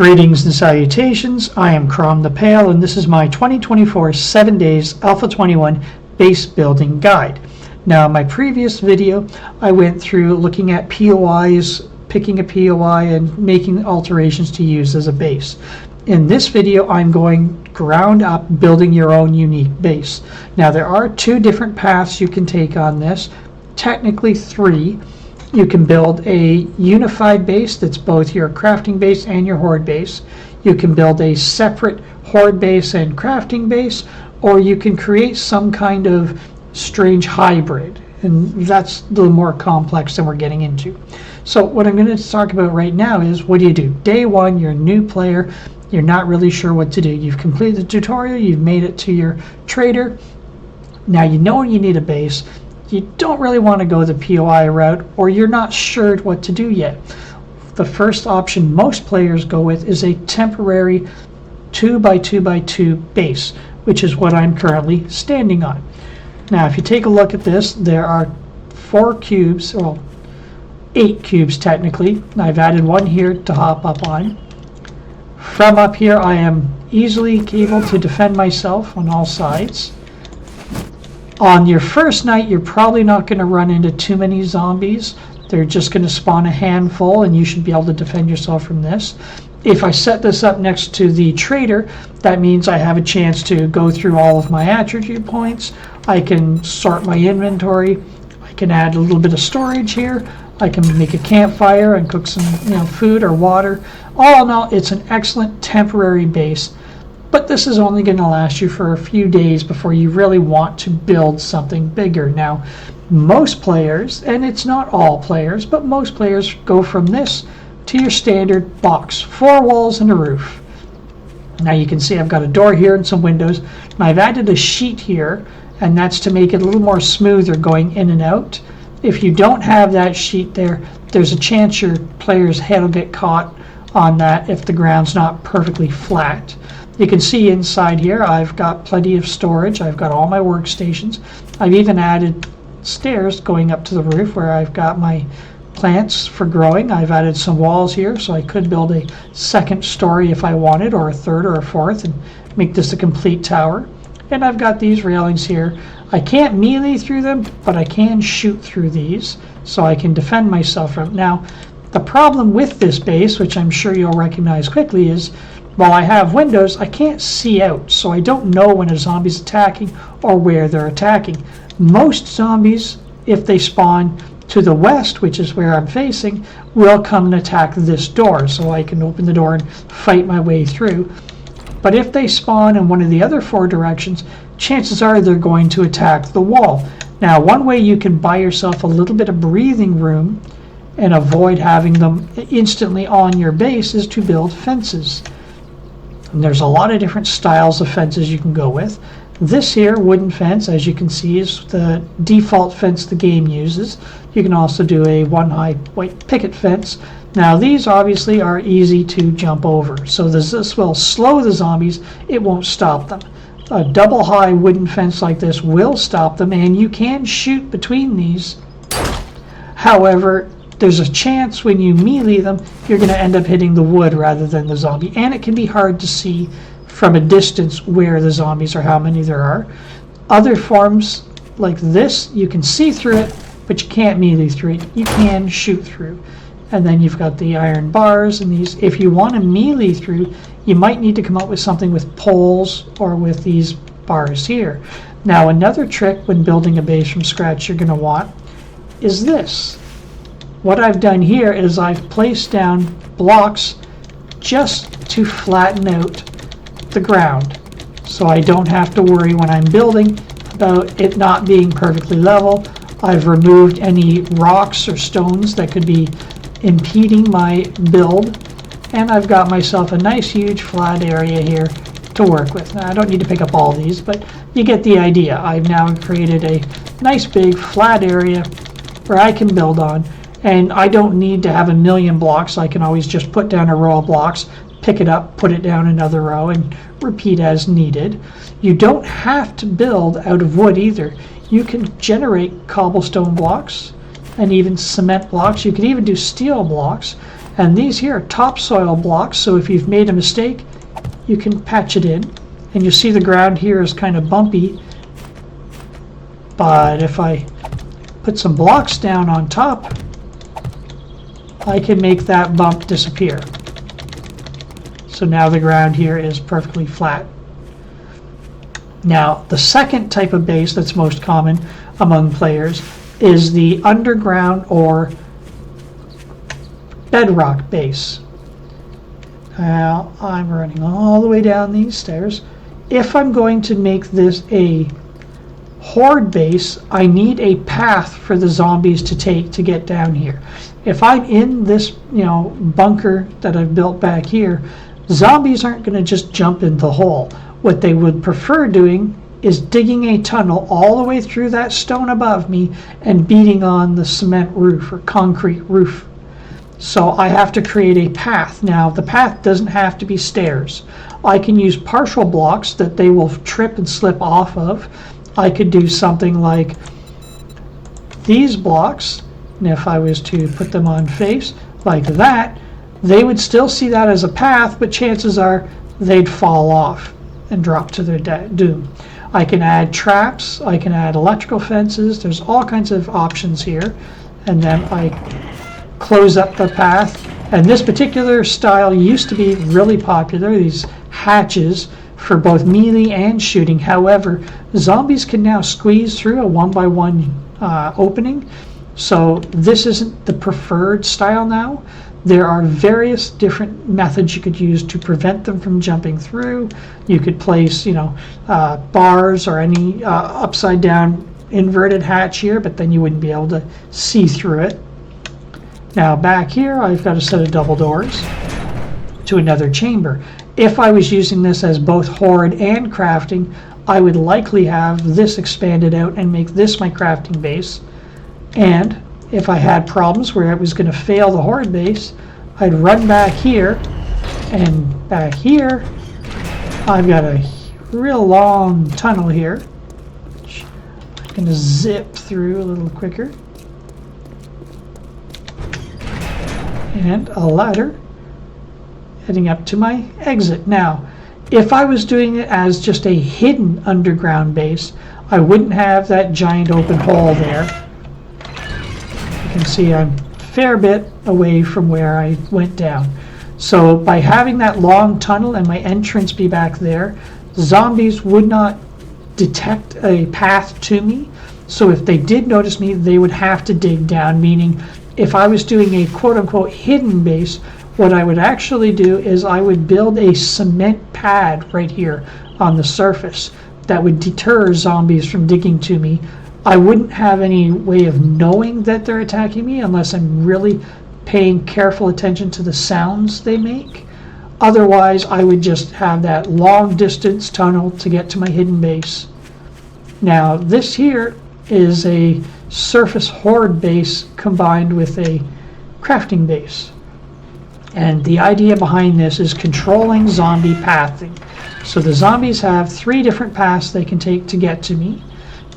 Greetings and salutations, I am Crom the Pale, and this is my 2024 7 Days Alpha 21 Base Building Guide. Now, in my previous video, I went through looking at POIs, picking a POI, and making alterations to use as a base. In this video, I'm going ground up, building your own unique base. Now, there are two different paths you can take on this, technically three. You can build a unified base that's both your crafting base and your horde base. You can build a separate horde base and crafting base, or you can create some kind of strange hybrid, and that's a little more complex than we're getting into. So what I'm going to talk about right now is, what do you do? Day one, you're a new player, you're not really sure what to do. You've completed the tutorial, you've made it to your trader. Now you know you need a base. You don't really want to go the POI route, or you're not sure what to do yet. The first option most players go with is a temporary 2x2x2 base, which is what I'm currently standing on. Now, if you take a look at this, there are 4 cubes, well, 8 cubes technically. I've added one here to hop up on. From up here, I am easily able to defend myself on all sides. On your first night, you're probably not going to run into too many zombies. They're just going to spawn a handful, and you should be able to defend yourself from this. If I set this up next to the trader, that means I have a chance to go through all of my attribute points. I can sort my inventory. I can add a little bit of storage here. I can make a campfire and cook some food or water. All in all, it's an excellent temporary base. But this is only going to last you for a few days before you really want to build something bigger. Now, most players, and it's not all players, but most players go from this to your standard box, 4 walls and a roof. Now you can see I've got a door here and some windows, and I've added a sheet here, and that's to make it a little more smoother going in and out. If you don't have that sheet there, there's a chance your player's head will get caught on that if the ground's not perfectly flat. You can see inside here I've got plenty of storage. I've got all my workstations. I've even added stairs going up to the roof where I've got my plants for growing. I've added some walls here, so I could build a second story if I wanted, or a third or a fourth, and make this a complete tower. And I've got these railings here. I can't melee through them, but I can shoot through these, so I can defend myself from. Now, the problem with this base, which I'm sure you'll recognize quickly, is while I have windows, I can't see out, so I don't know when a zombie's attacking or where they're attacking. Most zombies, if they spawn to the west, which is where I'm facing, will come and attack this door, so I can open the door and fight my way through. But if they spawn in one of the other 4 directions, chances are they're going to attack the wall. Now, one way you can buy yourself a little bit of breathing room and avoid having them instantly on your base is to build fences. And there's a lot of different styles of fences you can go with. This here wooden fence, as you can see, is the default fence the game uses. You can also do a one-high white picket fence. Now these obviously are easy to jump over, so this will slow the zombies, it won't stop them. A double high wooden fence like this will stop them, and you can shoot between these. However, there's a chance when you melee them, you're going to end up hitting the wood rather than the zombie. And it can be hard to see from a distance where the zombies or how many there are. Other forms like this, you can see through it, but you can't melee through it. You can shoot through. And then you've got the iron bars and these. If you want to melee through, you might need to come up with something with poles or with these bars here. Now, another trick when building a base from scratch you're going to want is this. What I've done here is I've placed down blocks just to flatten out the ground, so I don't have to worry when I'm building about it not being perfectly level. I've removed any rocks or stones that could be impeding my build, and I've got myself a nice huge flat area here to work with. Now, I don't need to pick up all these, but you get the idea. I've now created a nice big flat area where I can build on. And I don't need to have a million blocks. I can always just put down a row of blocks, pick it up, put it down another row, and repeat as needed. You don't have to build out of wood either. You can generate cobblestone blocks and even cement blocks. You can even do steel blocks. And these here are topsoil blocks, so if you've made a mistake, you can patch it in. And you see the ground here is kind of bumpy. But if I put some blocks down on top, I can make that bump disappear. So now the ground here is perfectly flat. Now, the second type of base that's most common among players is the underground or bedrock base. Now, I'm running all the way down these stairs. If I'm going to make this a horde base, I need a path for the zombies to take to get down here. If I'm in this, bunker that I've built back here, zombies aren't going to just jump in the hole. What they would prefer doing is digging a tunnel all the way through that stone above me and beating on the cement roof or concrete roof. So I have to create a path. Now, the path doesn't have to be stairs. I can use partial blocks that they will trip and slip off of. I could do something like these blocks, and if I was to put them on face like that, they would still see that as a path, but chances are they'd fall off and drop to their doom. I can add traps, I can add electrical fences, there's all kinds of options here, and then I close up the path. And this particular style used to be really popular, these hatches for both melee and shooting. However, zombies can now squeeze through a 1x1 opening, so this isn't the preferred style now. There are various different methods you could use to prevent them from jumping through. You could place, bars or any upside down inverted hatch here, but then you wouldn't be able to see through it. Now back here, I've got a set of double doors to another chamber. If I was using this as both horde and crafting, I would likely have this expanded out and make this my crafting base. And if I had problems where it was going to fail the horde base, I'd run back here, and back here I've got a real long tunnel here. I'm going to zip through a little quicker. And a ladder heading up to my exit. Now, if I was doing it as just a hidden underground base, I wouldn't have that giant open hole there. You can see I'm a fair bit away from where I went down. So by having that long tunnel and my entrance be back there, zombies would not detect a path to me. So if they did notice me, they would have to dig down, meaning if I was doing a quote-unquote hidden base, what I would actually do is I would build a cement pad right here on the surface that would deter zombies from digging to me. I wouldn't have any way of knowing that they're attacking me unless I'm really paying careful attention to the sounds they make. Otherwise, I would just have that long distance tunnel to get to my hidden base. Now, this here is a surface horde base combined with a crafting base. And the idea behind this is controlling zombie pathing. So the zombies have 3 different paths they can take to get to me.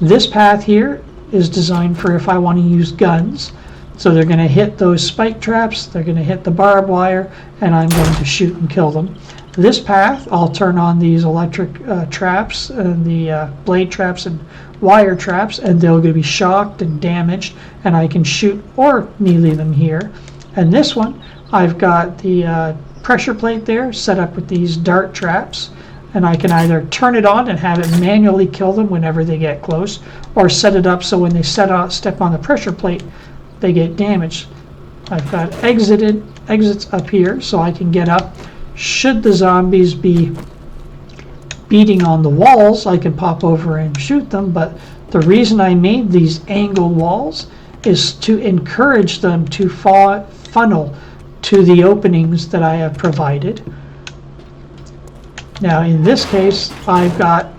This path here is designed for if I want to use guns. So they're going to hit those spike traps, they're going to hit the barbed wire, and I'm going to shoot and kill them. This path, I'll turn on these electric traps and the blade traps and wire traps, and they're going to be shocked and damaged, and I can shoot or melee them here. And this one, I've got the pressure plate there set up with these dart traps, and I can either turn it on and have it manually kill them whenever they get close, or set it up so when they step on the pressure plate, they get damaged. I've got exits up here so I can get up. Should the zombies be beating on the walls, I can pop over and shoot them, but the reason I made these angled walls is to encourage them to funnel to the openings that I have provided. Now in this case, I've got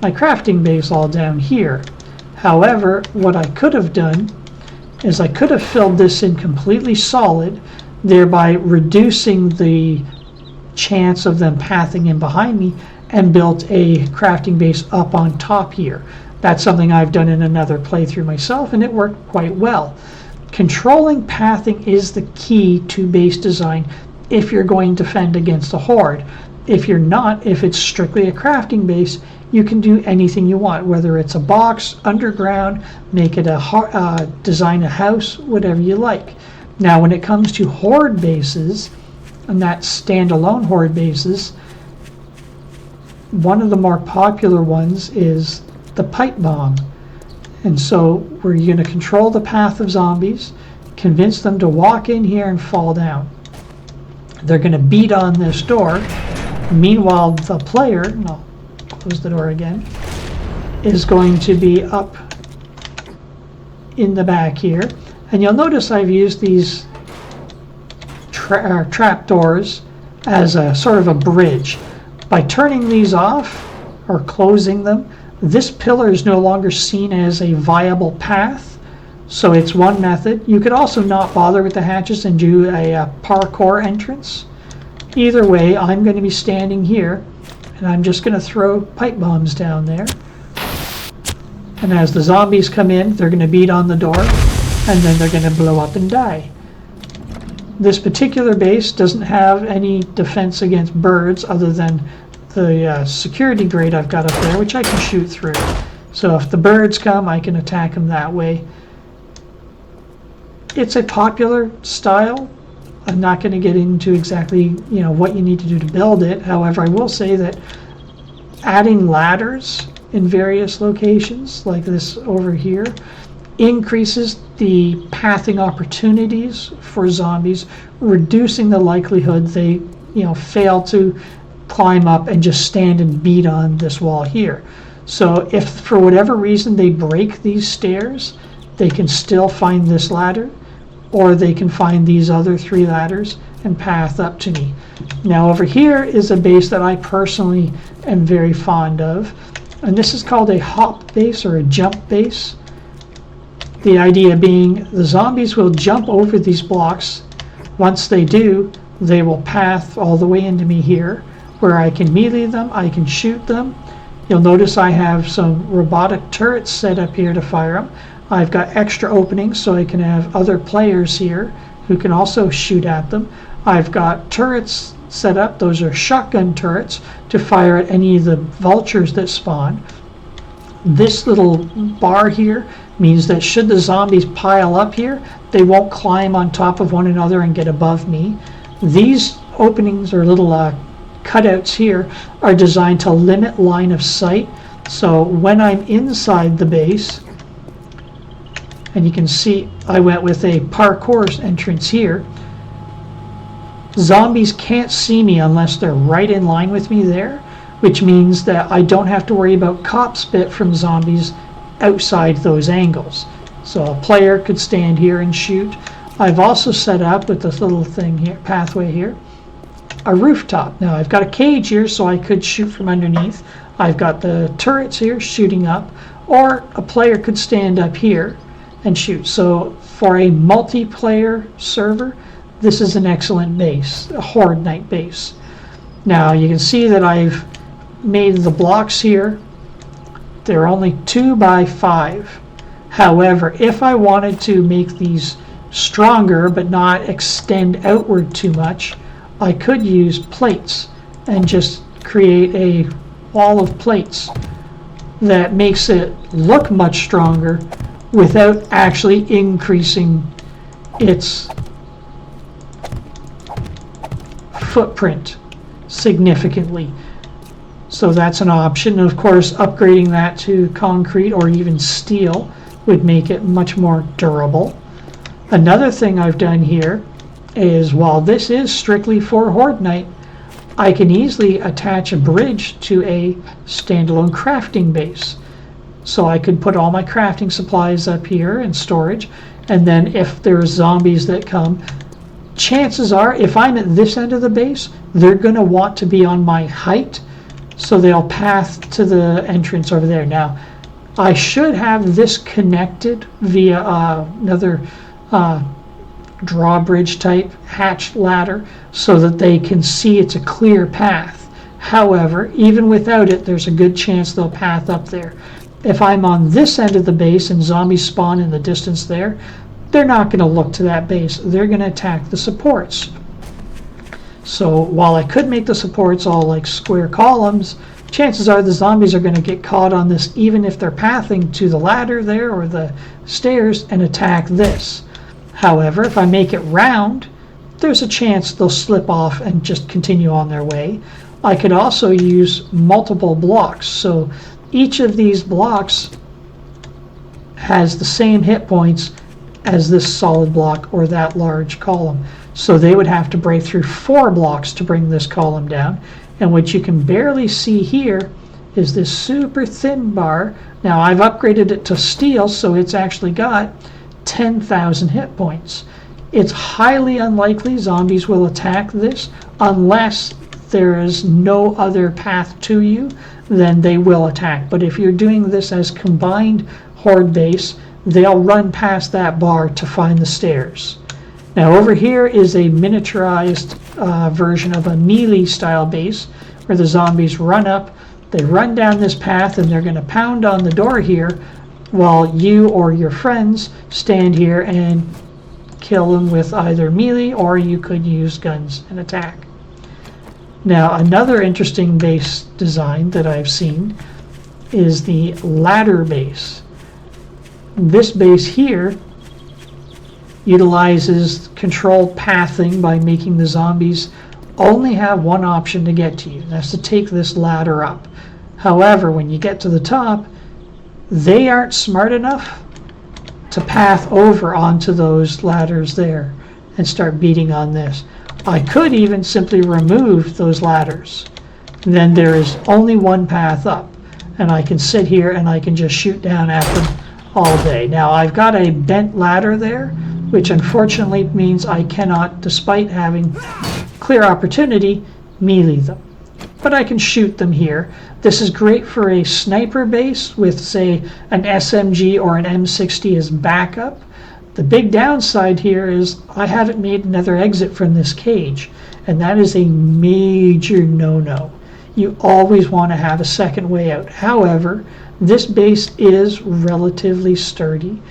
my crafting base all down here. However, what I could have done is I could have filled this in completely solid, thereby reducing the chance of them pathing in behind me, and built a crafting base up on top here. That's something I've done in another playthrough myself, and it worked quite well. controlling pathing is the key to base design if you're going to defend against a horde. If you're not, if it's strictly a crafting base, you can do anything you want, whether it's a box, underground, make it a design a house, whatever you like. Now, when it comes to horde bases, and that's standalone horde bases, one of the more popular ones is the pipe bomb. And so we're going to control the path of zombies, convince them to walk in here and fall down. They're going to beat on this door. Meanwhile, the player, and I'll close the door again, is going to be up in the back here. And you'll notice I've used these trap doors as a sort of a bridge. By turning these off or closing them, this pillar is no longer seen as a viable path, so it's one method. You could also not bother with the hatches and do a parkour entrance. Either way, I'm going to be standing here, and I'm just going to throw pipe bombs down there. And as the zombies come in, they're going to beat on the door, and then they're going to blow up and die. This particular base doesn't have any defense against birds other than the security grate I've got up there, which I can shoot through. So if the birds come, I can attack them that way. It's a popular style. I'm not going to get into exactly what you need to do to build it. However, I will say that adding ladders in various locations, like this over here, increases the pathing opportunities for zombies, reducing the likelihood they fail to climb up and just stand and beat on this wall here. So if for whatever reason they break these stairs, they can still find this ladder, or they can find these other 3 ladders and path up to me. Now over here is a base that I personally am very fond of, and this is called a hop base or a jump base. The idea being the zombies will jump over these blocks. Once they do, they will path all the way into me here, where I can melee them, I can shoot them. You'll notice I have some robotic turrets set up here to fire them. I've got extra openings so I can have other players here who can also shoot at them. I've got turrets set up, those are shotgun turrets, to fire at any of the vultures that spawn. This little bar here means that should the zombies pile up here, they won't climb on top of one another and get above me. These openings or little cutouts here are designed to limit line of sight. So when I'm inside the base, and you can see I went with a parkour entrance here, zombies can't see me unless they're right in line with me there, which means that I don't have to worry about cop spit from zombies outside those angles. So a player could stand here and shoot. I've also set up with this little thing here, pathway here, a rooftop. Now I've got a cage here so I could shoot from underneath. I've got the turrets here shooting up, or a player could stand up here and shoot. So for a multiplayer server, this is an excellent base, a Horde Night base. Now you can see that I've made the blocks here. They're only 2 by 5. However, if I wanted to make these stronger but not extend outward too much, I could use plates and just create a wall of plates that makes it look much stronger without actually increasing its footprint significantly. So that's an option. And of course, upgrading that to concrete or even steel would make it much more durable. Another thing I've done here is, while this is strictly for Horde Night, I can easily attach a bridge to a standalone crafting base. So I could put all my crafting supplies up here in storage, and then if there's zombies that come, chances are if I'm at this end of the base, they're going to want to be on my height, so they'll path to the entrance over there. Now, I should have this connected via another drawbridge type hatch ladder so that they can see it's a clear path. However, even without it, there's a good chance they'll path up there. If I'm on this end of the base and zombies spawn in the distance there, they're not going to look to that base. They're going to attack the supports. So while I could make the supports all like square columns, chances are the zombies are going to get caught on this even if they're pathing to the ladder there or the stairs and attack this. However, if I make it round, there's a chance they'll slip off and just continue on their way. I could also use multiple blocks. So each of these blocks has the same hit points as this solid block or that large column. So they would have to break through 4 blocks to bring this column down. And what you can barely see here is this super thin bar. Now I've upgraded it to steel, so it's actually got 10,000 hit points. It's highly unlikely zombies will attack this unless there is no other path to you, then they will attack. But if you're doing this as combined Horde base, they'll run past that bar to find the stairs. Now over here is a miniaturized version of a melee style base where the zombies run up, they run down this path, and they're going to pound on the door here while you or your friends stand here and kill them with either melee, or you could use guns and attack. Now another interesting base design that I've seen is the ladder base. This base here utilizes controlled pathing by making the zombies only have one option to get to you. That's to take this ladder up. However, when you get to the top, they aren't smart enough to path over onto those ladders there and start beating on this. I could even simply remove those ladders. Then there is only one path up, and I can sit here and I can just shoot down at them all day. Now I've got a bent ladder there, which unfortunately means I cannot, despite having clear opportunity, melee them. But I can shoot them here. This is great for a sniper base with, say, an SMG or an M60 as backup. The big downside here is I haven't made another exit from this cage, and that is a major no-no. You always want to have a second way out. However, this base is relatively sturdy.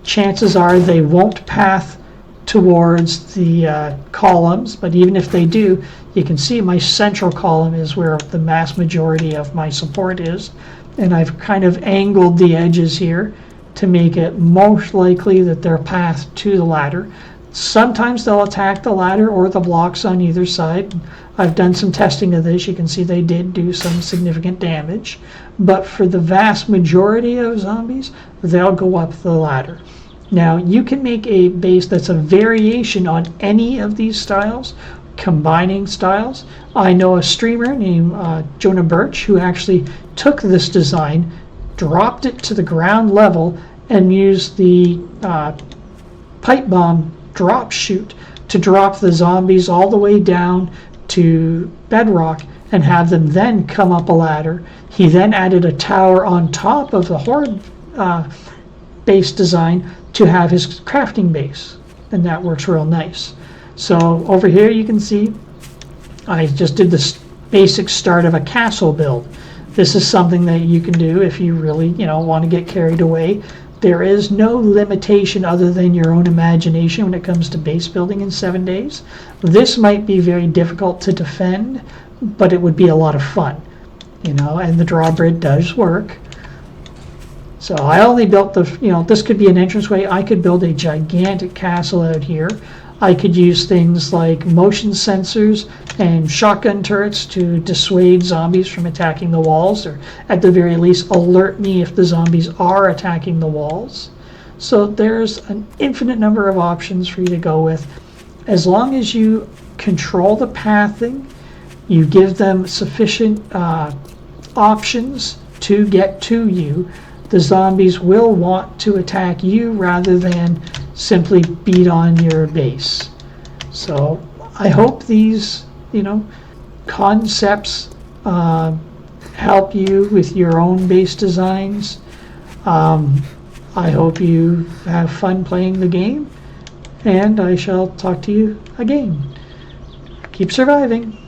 Chances are they won't path towards the columns, but even if they do, you can see my central column is where the mass majority of my support is, and I've kind of angled the edges here to make it most likely that they're path to the ladder. Sometimes they'll attack the ladder or the blocks on either side. I've done some testing of this. You can see they did do some significant damage, but for the vast majority of zombies, they'll go up the ladder. Now, you can make a base that's a variation on any of these styles, combining styles. I know a streamer named Jonah Birch who actually took this design, dropped it to the ground level, and used the pipe bomb drop chute to drop the zombies all the way down to bedrock and have them then come up a ladder. He then added a tower on top of the Horde base design to have his crafting base, and that works real nice. So over here you can see I just did this basic start of a castle build. This is something that you can do if you really want to get carried away. There is no limitation other than your own imagination when it comes to base building in 7 days. This might be very difficult to defend, but it would be a lot of fun, and the drawbridge does work. So I only built this could be an entranceway. I could build a gigantic castle out here. I could use things like motion sensors and shotgun turrets to dissuade zombies from attacking the walls, or at the very least alert me if the zombies are attacking the walls. So there's an infinite number of options for you to go with. As long as you control the pathing, you give them sufficient options to get to you, the zombies will want to attack you rather than simply beat on your base. So I hope these concepts help you with your own base designs. I hope you have fun playing the game, and I shall talk to you again. Keep surviving.